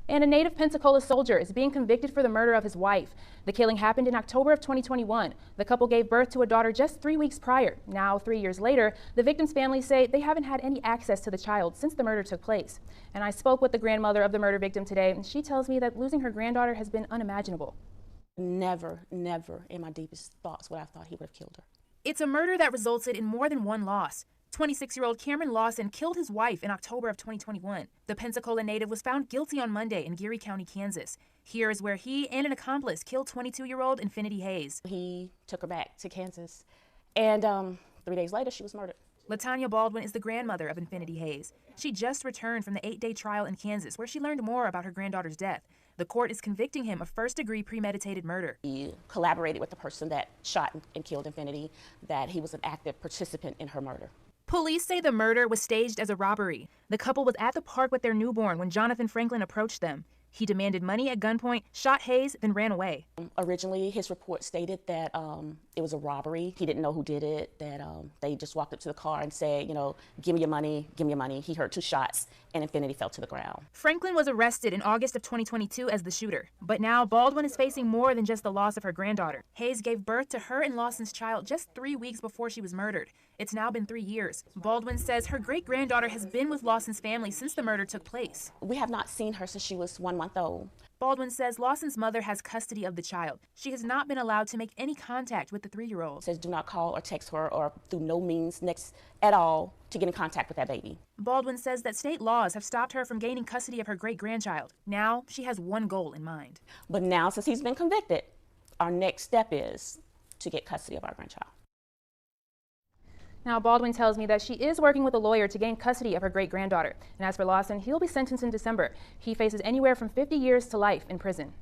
And a native Pensacola soldier is being convicted for the murder of his wife. The killing happened in October of 2021. The couple gave birth to a daughter just 3 weeks prior. Now, 3 years later, the victim's family say they haven't had any access to the child since the murder took place. And I spoke with the grandmother of the murder victim today, and she tells me that losing her granddaughter has been unimaginable. Never in my deepest thoughts would I have thought he would have killed her. It's a murder that resulted in more than one loss. 26-year-old Cameron Lawson killed his wife in October of 2021. The Pensacola native was found guilty on Monday in Geary County, Kansas. Here is where he and an accomplice killed 22-year-old Enfinnitiy Hayes. He took her back to Kansas, and 3 days later she was murdered. LaTanya Baldwin is the grandmother of Enfinnitiy Hayes. She just returned from the 8-day trial in Kansas where she learned more about her granddaughter's death. The court is convicting him of first-degree premeditated murder. He collaborated with the person that shot and killed Enfinnitiy, that he was an active participant in her murder. Police say the murder was staged as a robbery. The couple was at the park with their newborn when Jonathan Franklin approached them. He demanded money at gunpoint, shot Hayes, then ran away. Originally, his report stated that it was a robbery. He didn't know who did it, that they just walked up to the car and said, you know, give me your money, give me your money. He heard 2 shots, and Enfinnitiy fell to the ground. Franklin was arrested in August of 2022 as the shooter. But now Baldwin is facing more than just the loss of her granddaughter. Hayes gave birth to her and Lawson's child just 3 weeks before she was murdered. It's now been 3 years. Baldwin says her great-granddaughter has been with Lawson's family since the murder took place. We have not seen her since she was 1 month old. Baldwin says Lawson's mother has custody of the child. She has not been allowed to make any contact with the 3-year-old. Says do not call or text her or through no means at all to get in contact with that baby. Baldwin says that state laws have stopped her from gaining custody of her great-grandchild. Now she has one goal in mind. But now, since he's been convicted, our next step is to get custody of our grandchild. Now, Baldwin tells me that she is working with a lawyer to gain custody of her great-granddaughter. And as for Lawson, he'll be sentenced in December. He faces anywhere from 50 years to life in prison.